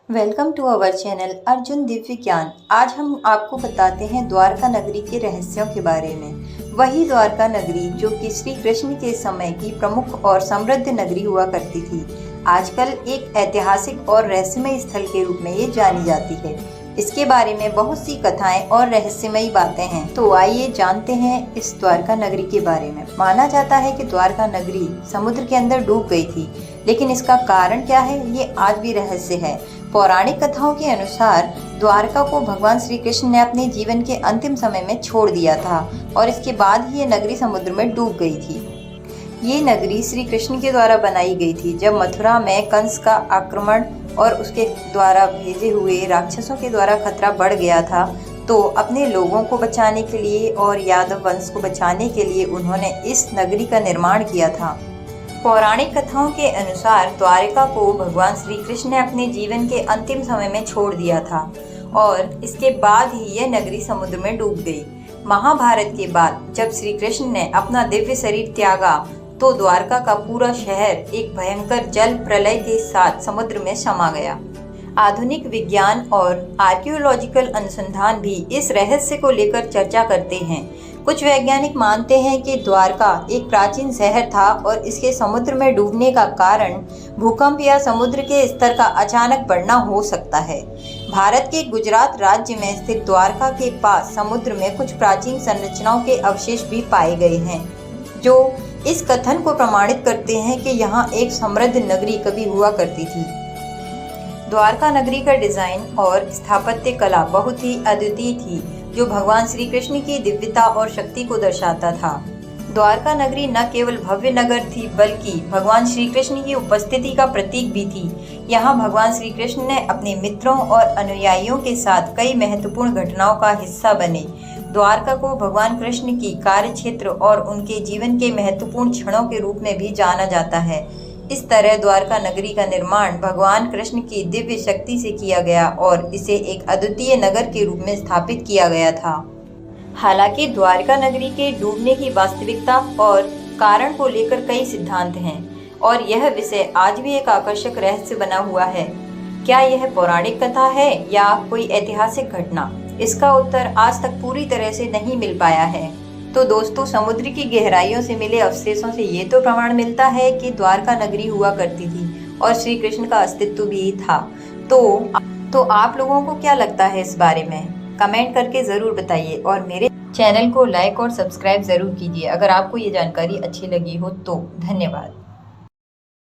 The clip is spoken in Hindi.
Welcome to our channel Arjun Divya Gyan. आज हम आपको बताते हैं द्वारका नगरी के रहस्यों के बारे में। वही द्वारका नगरी जो कि श्री कृष्ण के समय की प्रमुख और समृद्ध नगरी हुआ करती थी, आजकल एक ऐतिहासिक और रहस्यमय स्थल के रूप में ये जानी जाती है। इसके बारे में बहुत सी कथाएं और रहस्यमयी बातें हैं, तो आइए जानते हैं इस द्वारका नगरी के बारे में। माना जाता है कि द्वारका नगरी समुद्र के अंदर डूब गई थी, लेकिन इसका कारण क्या है ये आज भी रहस्य है। पौराणिक कथाओं के अनुसार द्वारका को भगवान श्री कृष्ण ने अपने जीवन के अंतिम समय में छोड़ दिया था और इसके बाद ही ये नगरी समुद्र में डूब गई थी। ये नगरी श्री कृष्ण के द्वारा बनाई गई थी जब मथुरा में कंस का आक्रमण और उसके द्वारा भेजे हुए राक्षसों के द्वारा खतरा बढ़ गया था। तो अपने लोगों को बचाने के लिए और यादव वंश को बचाने के लिए उन्होंने इस नगरी का निर्माण किया था। पौराणिक कथाओं के अनुसार द्वारका को भगवान श्री कृष्ण ने अपने जीवन के अंतिम समय में छोड़ दिया था और इसके बाद ही यह नगरी समुद्र में डूब गई। महाभारत के बाद जब श्री कृष्ण ने अपना दिव्य शरीर त्यागा तो द्वारका का पूरा शहर एक भयंकर जल प्रलय के साथ समुद्र में समा गया। आधुनिक विज्ञान और आर्कियोलॉजिकल अनुसंधान भी इस रहस्य को लेकर चर्चा करते हैं। कुछ वैज्ञानिक मानते हैं कि द्वारका एक प्राचीन शहर था और इसके समुद्र में डूबने का कारण भूकंप या समुद्र के स्तर का अचानक बढ़ना हो सकता है। भारत के गुजरात राज्य में स्थित द्वारका के पास समुद्र में कुछ प्राचीन संरचनाओं के अवशेष भी पाए गए हैं, जो इस कथन को प्रमाणित करते हैं कि यहाँ एक समृद्ध नगरी कभी हुआ करती थी। द्वारका नगरी का डिजाइन और स्थापत्य कला बहुत ही अद्वितीय थी, जो भगवान श्री कृष्ण की दिव्यता और शक्ति को दर्शाता था। द्वारका नगरी न केवल भव्य नगर थी बल्कि भगवान श्री कृष्ण की उपस्थिति का प्रतीक भी थी। यहाँ भगवान श्री कृष्ण ने अपने मित्रों और अनुयायियों के साथ कई महत्वपूर्ण घटनाओं का हिस्सा बने। द्वारका को भगवान कृष्ण की कार्य क्षेत्र और उनके जीवन के महत्वपूर्ण क्षणों के रूप में भी जाना जाता है। इस तरह द्वारका नगरी का निर्माण भगवान कृष्ण की दिव्य शक्ति से किया गया और इसे एक अद्वितीय नगर के रूप में स्थापित किया गया था। हालांकि द्वारका नगरी के डूबने की वास्तविकता और कारण को लेकर कई सिद्धांत हैं और यह विषय आज भी एक आकर्षक रहस्य बना हुआ है। क्या यह पौराणिक कथा है या कोई ऐतिहासिक घटना? इसका उत्तर आज तक पूरी तरह से नहीं मिल पाया है। तो दोस्तों, समुद्र की गहराइयों से मिले अवशेषों से ये तो प्रमाण मिलता है कि द्वारका नगरी हुआ करती थी और श्री कृष्ण का अस्तित्व भी था। तो आप लोगों को क्या लगता है इस बारे में? कमेंट करके ज़रूर बताइए और मेरे चैनल को लाइक और सब्सक्राइब ज़रूर कीजिए अगर आपको ये जानकारी अच्छी लगी हो तो। धन्यवाद।